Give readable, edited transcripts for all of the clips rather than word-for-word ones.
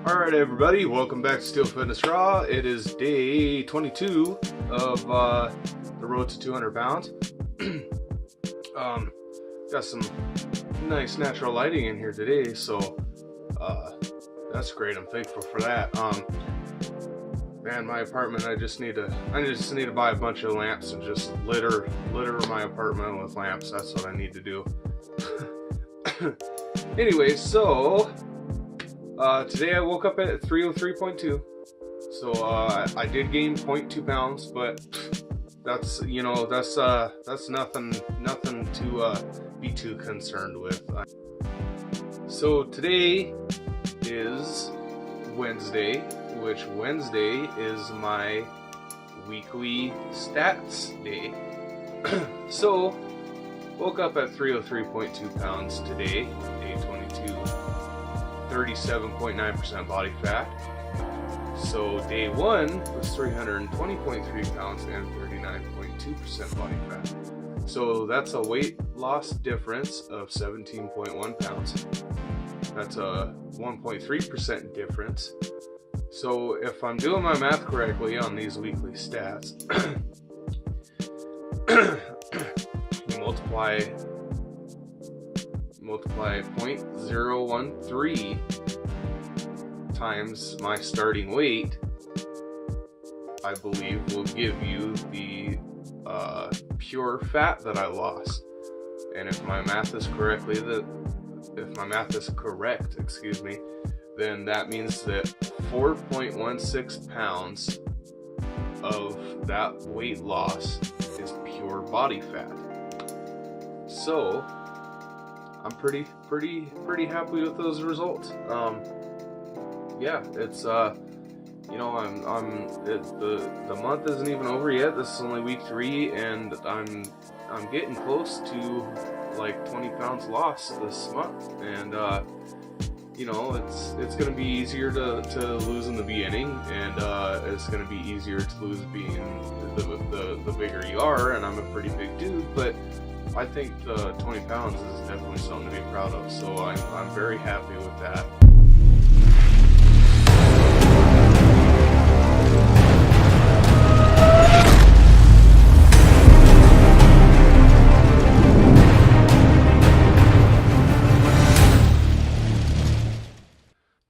Alright everybody, welcome back to Steel Fitness Raw. It is day 22 of the road to 200 pounds. Got some nice natural lighting in here today, so that's great. I'm thankful for that. Man, my apartment, I just need to buy a bunch of lamps and just litter my apartment with lamps. That's what I need to do. Anyway, so today I woke up at 303.2, so I did gain 0.2 pounds, but that's nothing to be too concerned with. So today is Wednesday, which Wednesday is my weekly stats day. So woke up at 303.2 pounds today, day 22. 37.9% body fat. So day one was 320.3 pounds and 39.2% body fat. So that's a weight loss difference of 17.1 pounds. That's a 1.3% difference. So if I'm doing my math correctly on these weekly stats, you multiply 0.013 times my starting weight, I believe will give you the pure fat that I lost. And if my math is correct, then that means that 4.16 pounds of that weight loss is pure body fat. So I'm pretty happy with those results. Yeah, it's the month isn't even over yet. This is only week 3, and I'm getting close to like 20 pounds lost this month, and it's gonna be easier to lose in the beginning, and it's gonna be easier to lose being the bigger you are, and I'm a pretty big dude, but I think 20 pounds is definitely something to be proud of, so I'm very happy with that.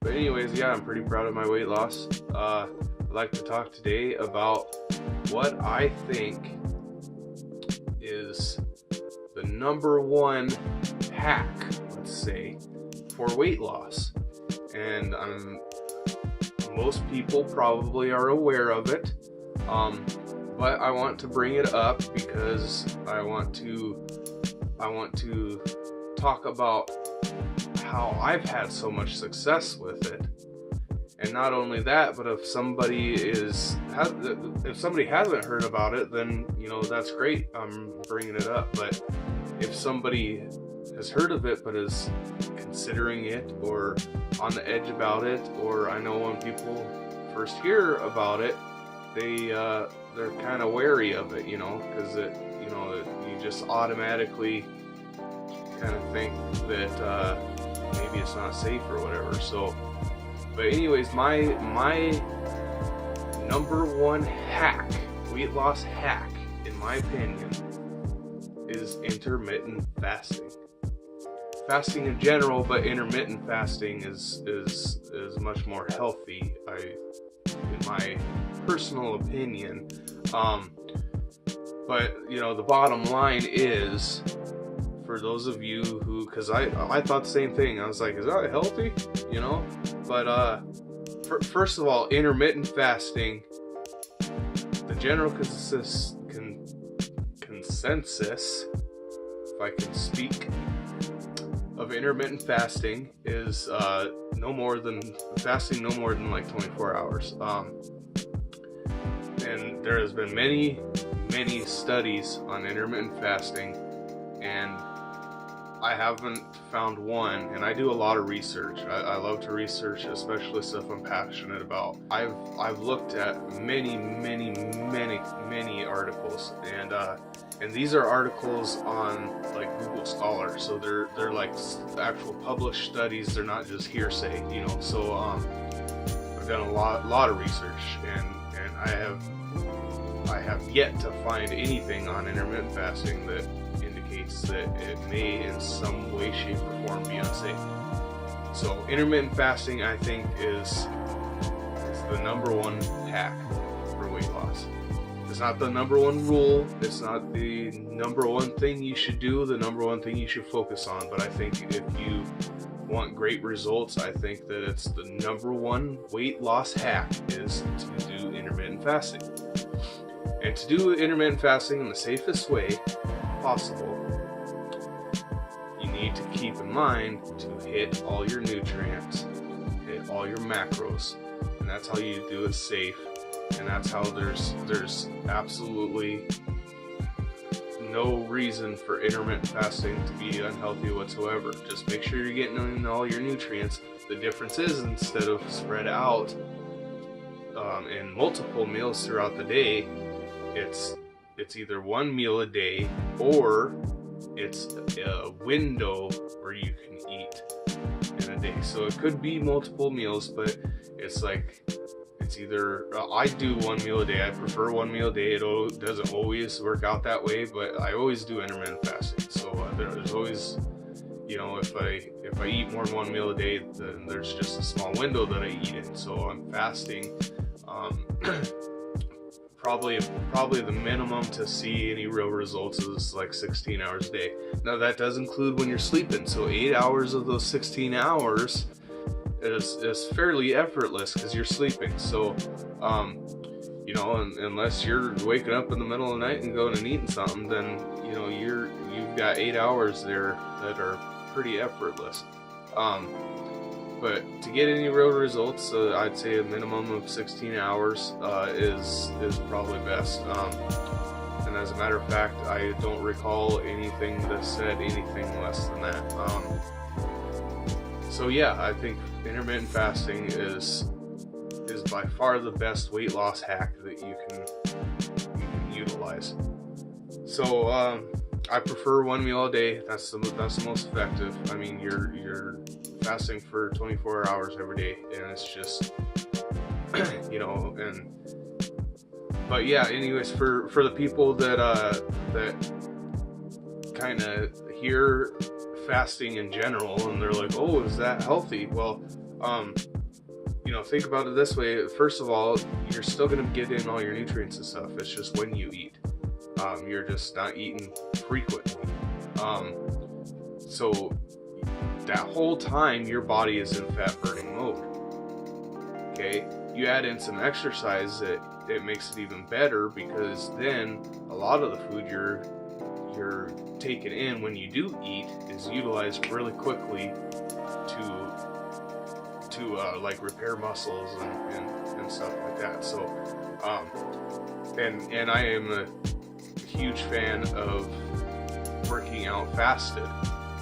But anyways, yeah, I'm pretty proud of my weight loss. I'd like to talk today about what I think is the number one hack, let's say, for weight loss. And most people probably are aware of it, but I want to bring it up because I want to talk about how I've had so much success with it. And not only that, but if somebody hasn't heard about it, then that's great. I'm bringing it up. But if somebody has heard of it but is considering it or on the edge about it, or I know when people first hear about it, they're kind of wary of it, because you just automatically kind of think that maybe it's not safe or whatever. So. But anyways, my number one hack, weight loss hack, in my opinion, is intermittent fasting. Fasting in general, but intermittent fasting is much more healthy, in my personal opinion. But the bottom line is, for those of you who, because I thought the same thing. I was like, is that healthy? But first of all, intermittent fasting, the general consensus, if I can speak, of intermittent fasting is no more than like 24 hours. And there has been many studies on intermittent fasting, and I haven't found one, and I do a lot of research. I love to research, especially stuff I'm passionate about. I've looked at many articles, and these are articles on like Google Scholar, so they're like actual published studies. They're not just hearsay, So I've done a lot of research, and I have yet to find anything on intermittent fasting that indicates that it may in some way, shape, or form be unsafe. So intermittent fasting, I think, is the number one hack for weight loss. It's not the number one rule. It's not the number one thing you should do, the number one thing you should focus on. But I think if you want great results, I think that it's the number one weight loss hack is to do intermittent fasting. And to do intermittent fasting in the safest way possible, you need to keep in mind to hit all your nutrients, hit all your macros, and that's how you do it safe. And that's how there's absolutely no reason for intermittent fasting to be unhealthy whatsoever. Just make sure you're getting in all your nutrients. The difference is, instead of spread out in multiple meals throughout the day, it's either one meal a day, or it's a window where you can eat in a day. So it could be multiple meals, but it's like, it's either I do one meal a day. I prefer one meal a day. It doesn't always work out that way, but I always do intermittent fasting. So there's always, you know, if I eat more than one meal a day, then there's just a small window that I eat in. So I'm fasting. Probably the minimum to see any real results is like 16 hours a day. Now that does include when you're sleeping. So 8 hours of those 16 hours is fairly effortless because you're sleeping. So, you know, unless you're waking up in the middle of the night and going and eating something, then, you know, you've got 8 hours there that are pretty effortless. But to get any real results, I'd say a minimum of 16 hours is probably best. And as a matter of fact, I don't recall anything that said anything less than that. So yeah, I think intermittent fasting is by far the best weight loss hack that you can utilize. So I prefer one meal a day. That's the most effective. I mean, you're fasting for 24 hours every day, and it's just you know. But yeah, anyways, for the people that kind of hear fasting in general and they're like, oh, is that healthy? Well, you know, think about it this way. First of all, you're still going to get in all your nutrients and stuff. It's just when you eat. You're just not eating frequently. So that whole time your body is in fat burning mode. Okay, you add in some exercise, it makes it even better, because then a lot of the food you're taking in when you do eat is utilized really quickly to like repair muscles and stuff like that. So and I am a huge fan of working out fasted.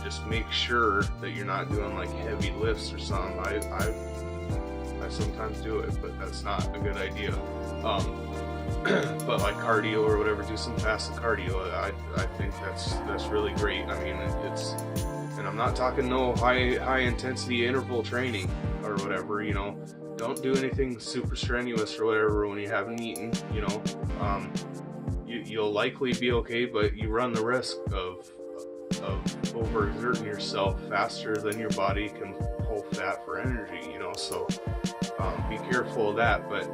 Just make sure that you're not doing like heavy lifts or something. I sometimes do it, but that's not a good idea. But like cardio or whatever, do some fasted cardio. I think that's really great. I mean, and I'm not talking no high intensity interval training or whatever, you know. Don't do anything super strenuous or whatever when you haven't eaten, you know. You'll likely be okay, but you run the risk of overexerting yourself faster than your body can hold fat for energy, you know. So be careful of that. But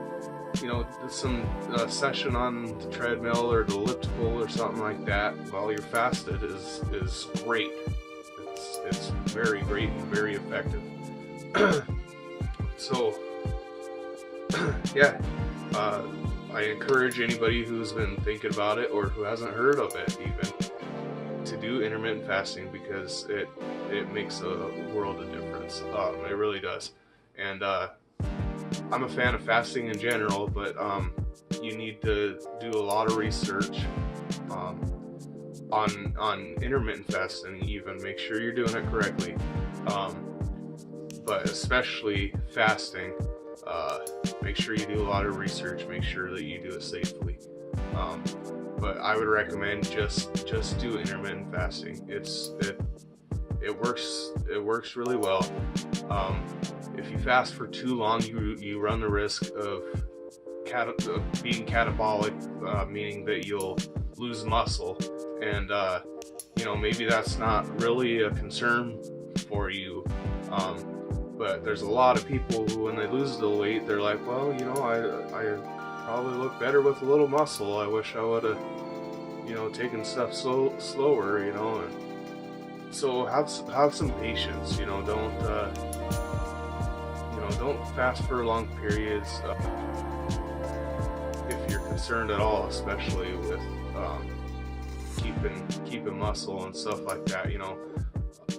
you know, some session on the treadmill or the elliptical or something like that while you're fasted is great. It's very great and very effective. So yeah, I encourage anybody who's been thinking about it or who hasn't heard of it even to do intermittent fasting, because it makes a world of difference. It really does. And I'm a fan of fasting in general, but you need to do a lot of research on intermittent fasting. Even make sure you're doing it correctly, but especially fasting, make sure you do a lot of research. Make sure that you do it safely. But I would recommend just do intermittent fasting. it works really well. If you fast for too long, you run the risk of being catabolic, meaning that you'll lose muscle, and maybe that's not really a concern for you. But there's a lot of people who, when they lose the weight, they're like, well, I probably look better with a little muscle. I wish I would have, taken stuff slower, and so have some patience. Don't fast for long periods. If you're concerned at all, especially with keeping muscle and stuff like that,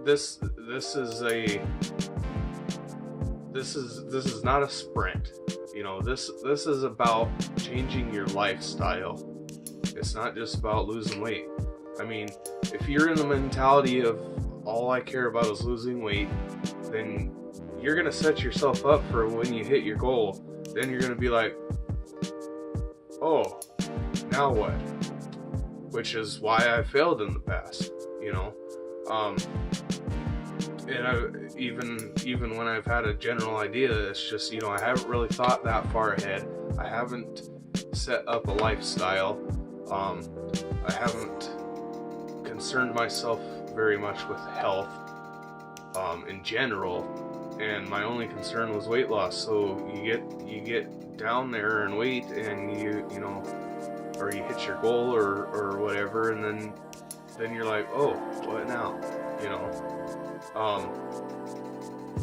this is not a sprint. This is about changing your lifestyle. It's not just about losing weight. I mean, if you're in the mentality of all I care about is losing weight, then you're gonna set yourself up for when you hit your goal. Then you're gonna be like, oh, now what? Which is why I failed in the past, and even when I've had a general idea, it's just, I haven't really thought that far ahead. I haven't set up a lifestyle. I haven't concerned myself very much with health in general, and my only concern was weight loss. So you get down there and weight, and or you hit your goal or whatever, and then you're like, oh, what now?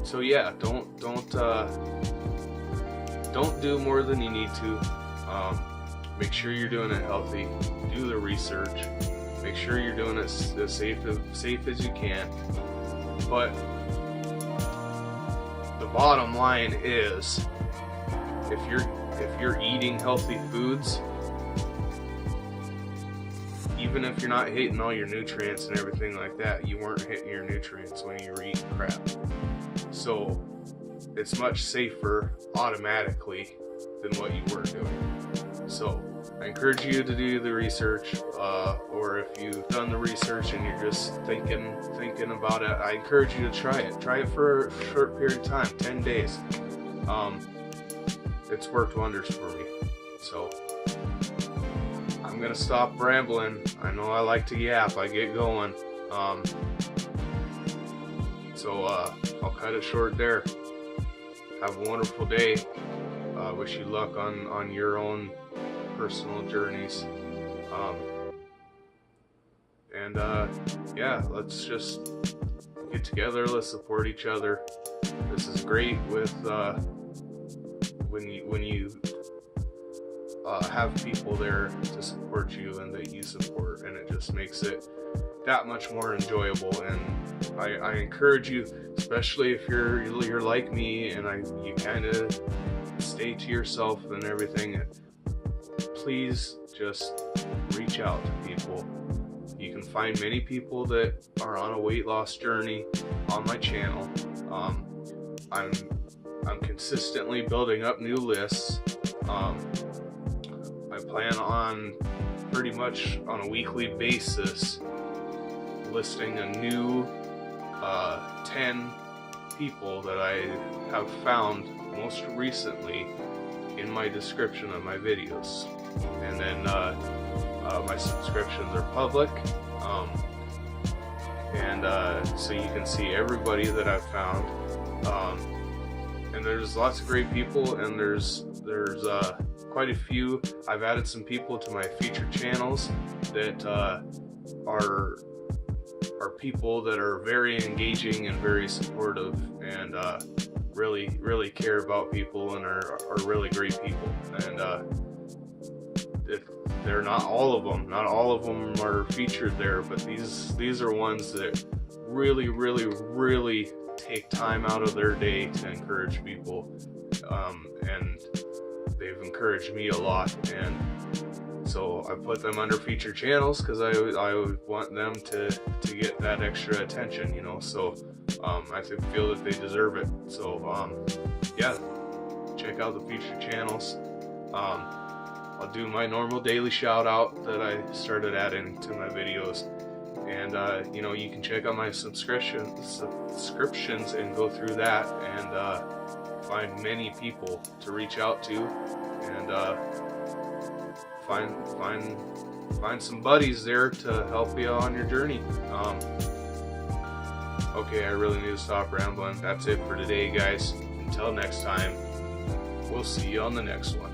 So yeah, don't do more than you need to. Make sure you're doing it healthy. Do the research. Make sure you're doing it as safe as you can. But the bottom line is, if you're eating healthy foods, even if you're not hitting all your nutrients and everything like that, you weren't hitting your nutrients when you were eating crap. So it's much safer automatically than what you were doing. So I encourage you to do the research, or if you've done the research and you're just thinking about it, I encourage you to try it. Try it for a short period of time, 10 days. It's worked wonders for me. So I'm gonna stop rambling. I know I like to yap. I get going. So I'll cut it short there. Have a wonderful day. Wish you luck on your own personal journeys. Yeah, let's just get together. Let's support each other. This is great with when you have people there to support you and that you support, and it just makes it that much more enjoyable. And I encourage you, especially if you're like me and you kind of stay to yourself and everything, please just reach out to people. You can find many people that are on a weight loss journey on my channel. I'm consistently building up new lists. I plan on pretty much on a weekly basis listing a new 10 people that I have found most recently in my description of my videos. And then my subscriptions are public, so you can see everybody that I've found. And there's lots of great people, and there's quite a few. I've added some people to my featured channels that are people that are very engaging and very supportive, and really care about people, and are really great people. And they're not all of them are featured there, but these are ones that really take time out of their day to encourage people, and they've encouraged me a lot, and so I put them under featured channels because I would want them to get that extra attention, so I feel that they deserve it. So yeah, check out the featured channels. I'll do my normal daily shout out that I started adding to my videos, And you know, you can check out my subscriptions and go through that and find many people to reach out to, and find some buddies there to help you on your journey. Okay, I really need to stop rambling. That's it for today, guys. Until next time, we'll see you on the next one.